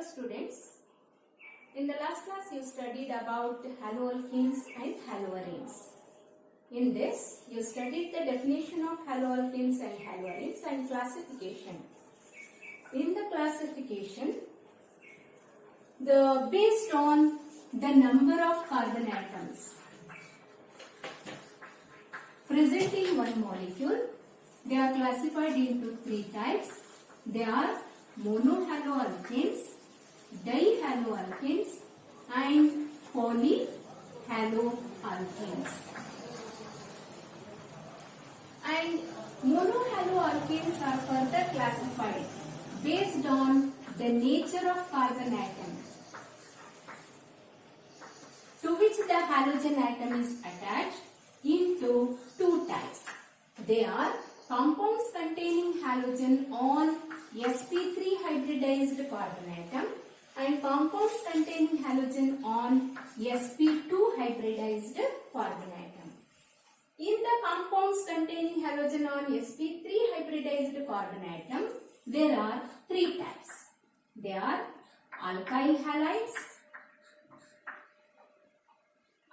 Hello students, in the last class you studied about haloalkenes and haloarenes. In this you studied the definition of haloalkenes and haloarenes and classification. In the classification, based on the number of carbon atoms present in one molecule, they are classified into three types. They are monohaloalkanes, dihaloalkanes and polyhaloalkanes. And monohaloalkanes are further classified based on the nature of carbon atom to which the halogen atom is attached into two types. They are compounds containing halogen on sp3 hybridized carbon atom and compounds containing halogen on sp2 hybridized carbon atom. In the compounds containing halogen on sp3 hybridized carbon atom, there are three types. They are alkyl halides,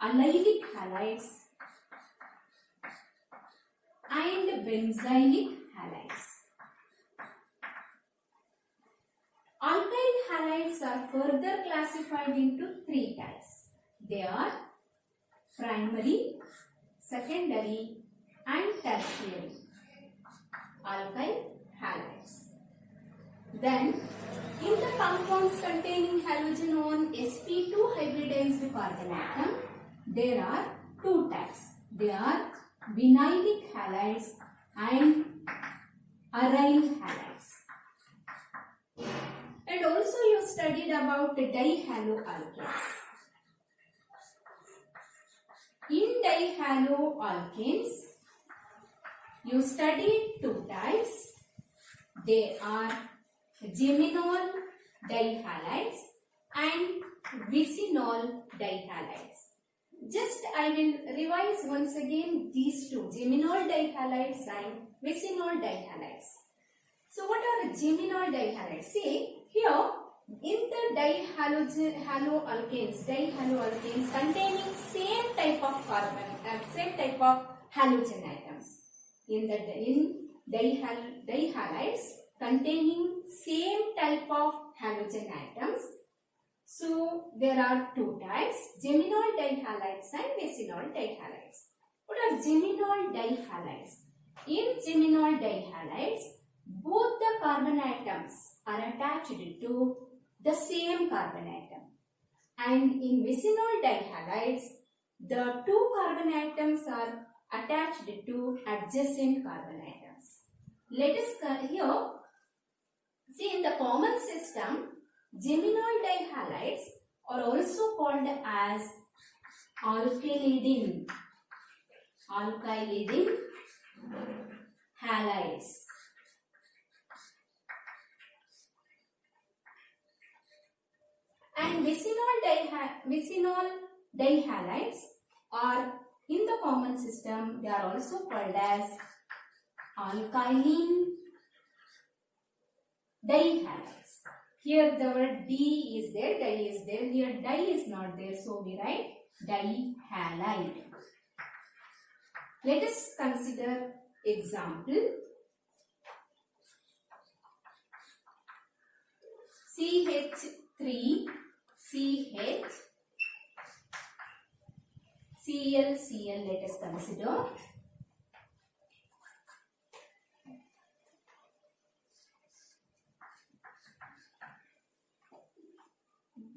allylic halides and benzylic halides. Alkyl halides are further classified into three types. They are primary, secondary and tertiary alkyl halides. Then, in the compounds containing halogen on sp2 hybridized carbon atom, there are two types. They are vinylic halides and aryl halides. And also you studied about dihaloalkanes. In dihaloalkanes, you studied two types. They are geminol dihalides and vicinol dihalides. Just I will revise once again these two, geminol dihalides and vicinol dihalides. So what are the geminol dihalides? See here in the dihaloalkanes containing same type of carbon, same type of halogen atoms. In dihalides containing same type of halogen atoms. So there are two types, geminol dihalides and vicinol dihalides. What are geminol dihalides? In geminol dihalides, both the carbon atoms are attached to the same carbon atom. And in vicinol dihalides, the two carbon atoms are attached to adjacent carbon atoms. Let us here see in the common system, geminol dihalides are also called as alkylidin halides. And vicinol dihalides are in the common system, they are also called as alkyl dihalides. Here the word D is there, di is there. Here di is not there, so we write dihalide. Let us consider example. CH3 CH Cl let us consider.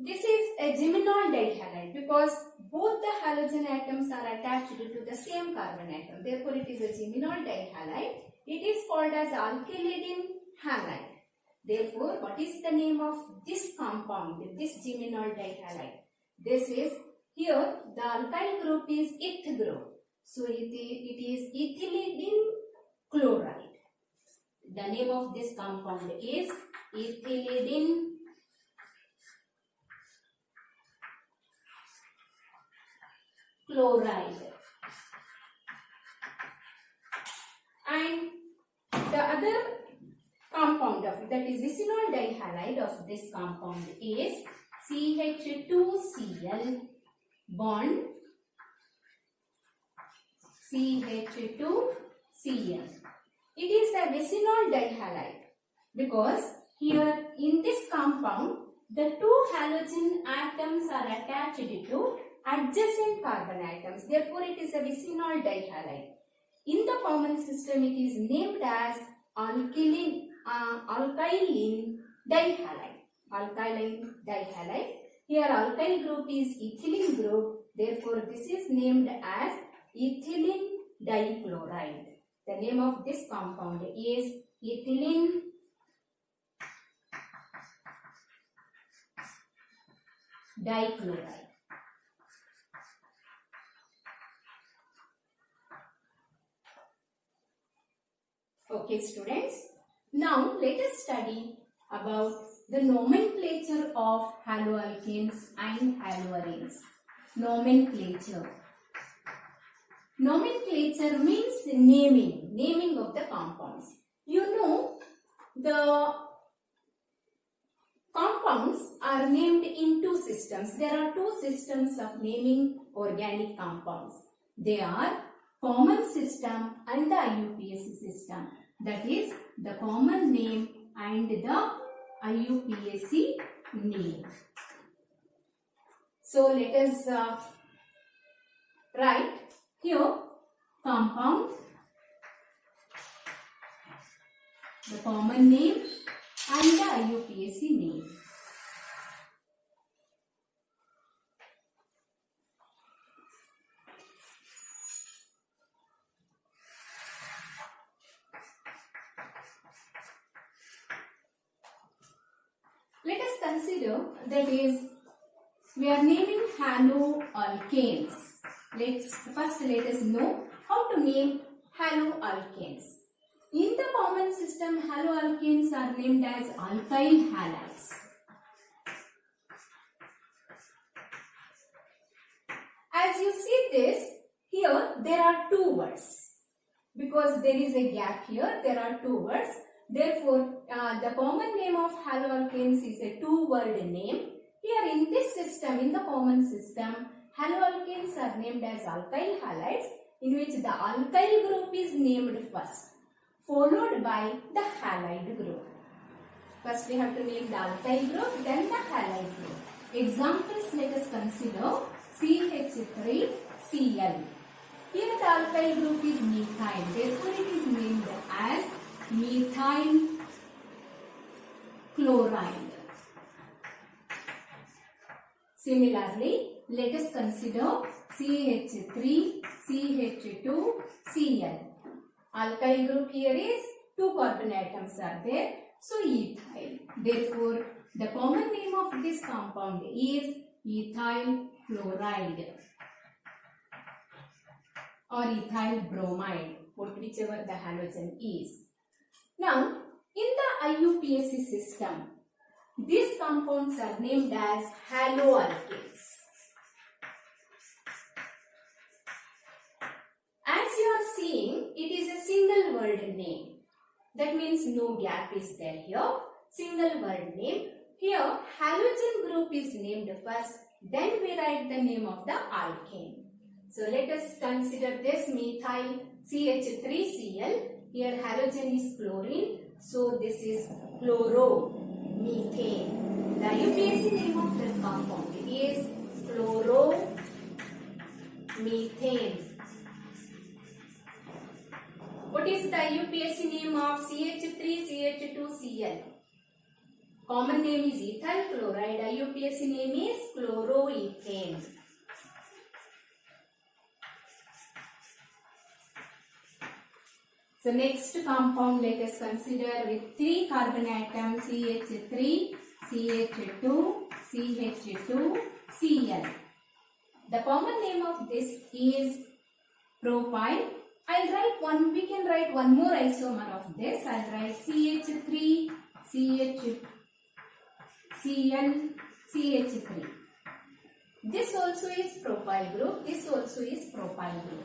This is a geminol dihalide because both the halogen atoms are attached to the same carbon atom. Therefore, it is a geminol dihalide. It is called as alkylidin halide. Therefore, what is the name of this compound, this geminol dihalide? This is, here the alkyl group is eth group. So, it is ethylidin chloride. The name of this compound is ethylidin chloride. And the other compound of, that is vicinal dihalide of this compound is CH2Cl bond CH2Cl. It is a vicinal dihalide because here in this compound the two halogen atoms are attached to adjacent carbon atoms. Therefore, it is a vicinal dihalide. In the common system, it is named as alkylene dihalide. Alkyline dihalide. Here, alkyl group is ethylene group. Therefore, this is named as ethylene dichloride. The name of this compound is ethylene dichloride. Okay, students. Now let us study about the nomenclature of haloalkanes and haloarenes. Nomenclature. Nomenclature means naming of the compounds. You know, the compounds are named in two systems. There are two systems of naming organic compounds. They are common system and the IUPAC system. That is the common name and the IUPAC name. So let us write here compound, the common name and the IUPAC name. Let us consider, that is, we are naming haloalkanes. First let us know how to name haloalkanes. In the common system, haloalkanes are named as alkyl halides. As you see this, here there are two words. Because there is a gap here, there are two words. Therefore, the common name of haloalkanes is a two-word name. Here in this system, in the common system, haloalkanes are named as alkyl halides, in which the alkyl group is named first, followed by the halide group. First we have to name the alkyl group, then the halide group. Examples let us consider CH3Cl. Here the alkyl group is methyl, therefore it is named as methyl chloride. Similarly, let us consider CH3CH2Cl. Alkyl group here is two carbon atoms are there, so ethyl. Therefore, the common name of this compound is ethyl chloride or ethyl bromide, whichever the halogen is. Now, in the IUPAC system, these compounds are named as haloalkanes. As you are seeing, it is a single word name. That means no gap is there here. Single word name. Here, halogen group is named first, then we write the name of the alkane. So let us consider this methyl CH3Cl. Here halogen is chlorine, so this is chloromethane. The IUPAC name of the compound is chloromethane. What is the IUPAC name of CH3CH2Cl? Common name is ethyl chloride. IUPAC name is chloroethane. So next compound let us consider with 3 carbon atoms CH3, CH2, CH2Cl. The common name of this is propyl. We can write one more isomer of this. I'll write CH3, CH3. This also is propyl group. This also is propyl group.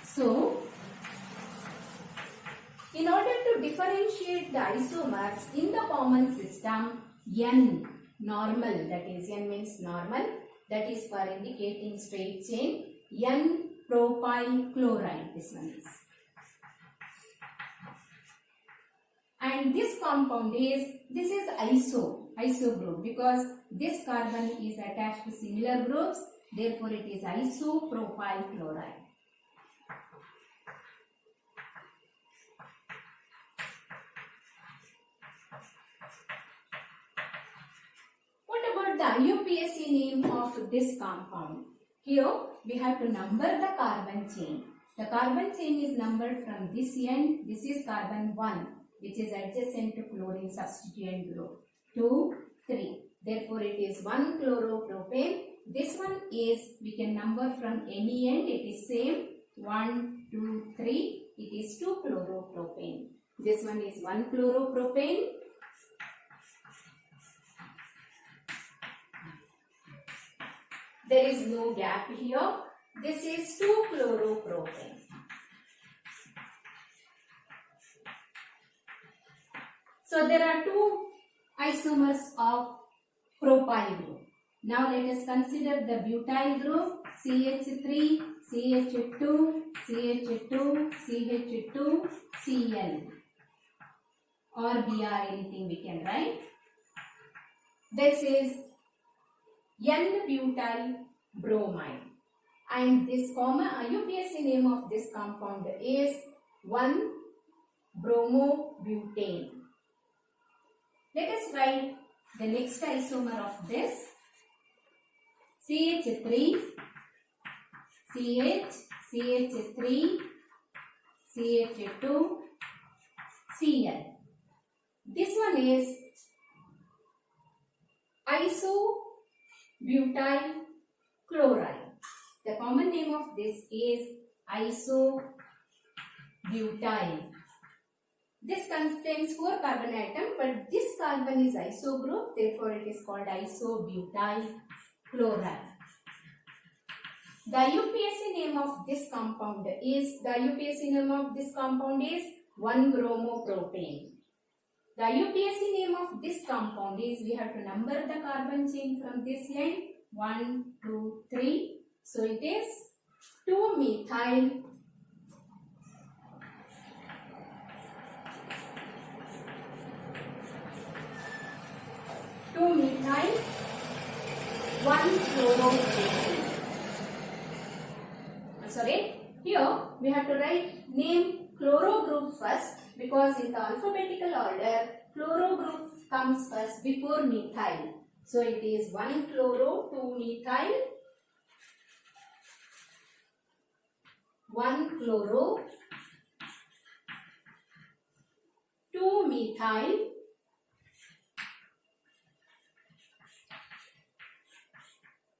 So, In order to differentiate the isomers in the common system, N normal, that is N means normal, that is for indicating straight chain, N propyl chloride, this one is. And this compound is, this is iso group, because this carbon is attached to similar groups, therefore it is isopropyl chloride. What about the IUPAC name of this compound? Here we have to number the carbon chain. The carbon chain is numbered from this end. This is carbon 1, which is adjacent to chlorine substituent group. 2, 3. Therefore, it is 1 chloropropane. This one is, we can number from any end. It is same. 1, 2, 3. It is 2 chloropropane. This one is 1 chloropropane. There is no gap here. This is 2 chloropropane. So there are two isomers of propyl group. Now let us consider the butyl group, CH3, CH2, CH2, CH2, Cl or Br, anything we can write. This is N-butyl bromide, and this common IUPAC name of this compound is 1-bromobutane. Let us write the next isomer of this. CH3, CH, CH3, CH2, Cl. This one is isobutyl chloride. The common name of this is isobutyl. This contains 4 carbon atoms, but this carbon is iso group, therefore it is called isobutyl chloride. The IUPAC name of this compound is, 1-bromopropane. The IUPAC name of this compound is, we have to number the carbon chain from this end, 1, 2, 3. So it is 2-methyl 1-chloropropane. Sorry, here we have to write name chloro group first, because in the alphabetical order, chloro group comes first before methyl. So it is 1-chloro, 2-methyl, 1-chloro, 2-methyl,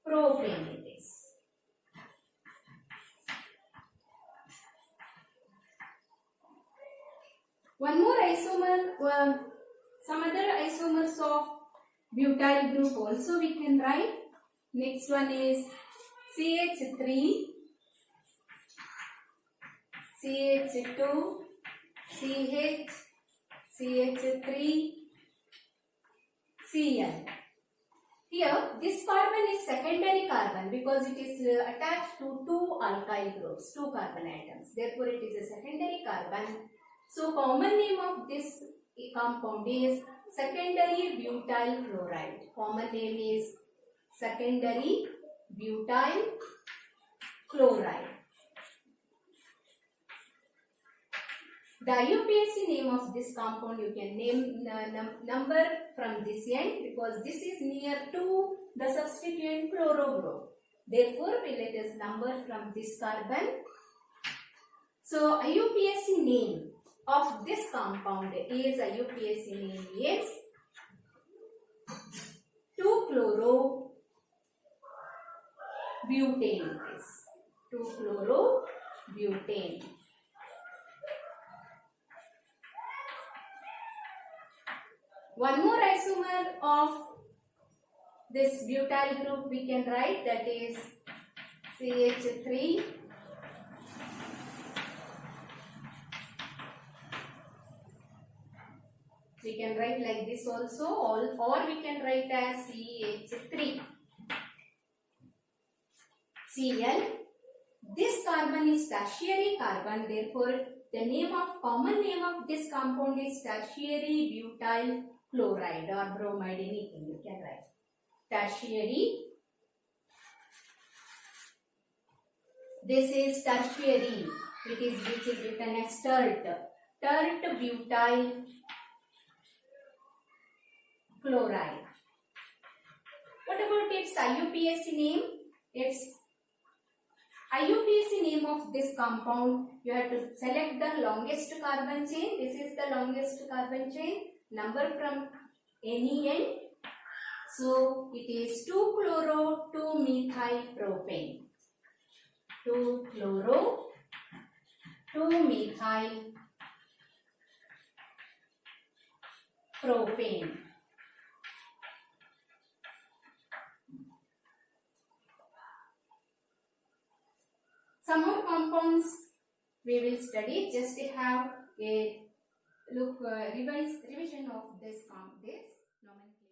propane it is. One more isomer, some other isomers of butyl group also we can write. Next one is CH3, CH2, CH, CH3, Cl. Here, this carbon is secondary carbon because it is attached to 2 alkyl groups, 2 carbon atoms. Therefore, it is a secondary carbon. So, common name of this compound is secondary butyl chloride. Common name is secondary butyl chloride. The IUPAC name of this compound you can name number from this end, because this is near to the substituent chloro group. Therefore, we let us number from this carbon. So, IUPAC name of this compound is 2-chlorobutane. 2-chlorobutane. One more isomer of this butyl group we can write, that is CH3, We can write like this also, or we can write as CH3. Cl. This carbon is tertiary carbon, therefore the common name of this compound is tertiary butyl chloride or bromide, anything you can write. Tertiary. This is tertiary. Which is written as tert. Tert butyl chloride. What about its IUPAC name? Its IUPAC name of this compound, you have to select the longest carbon chain. This is the longest carbon chain. Number from any end. So it is 2-chloro 2-methyl propane. 2-chloro 2-methyl propane. Some more compounds we will study. Just have a revision of this nomenclature.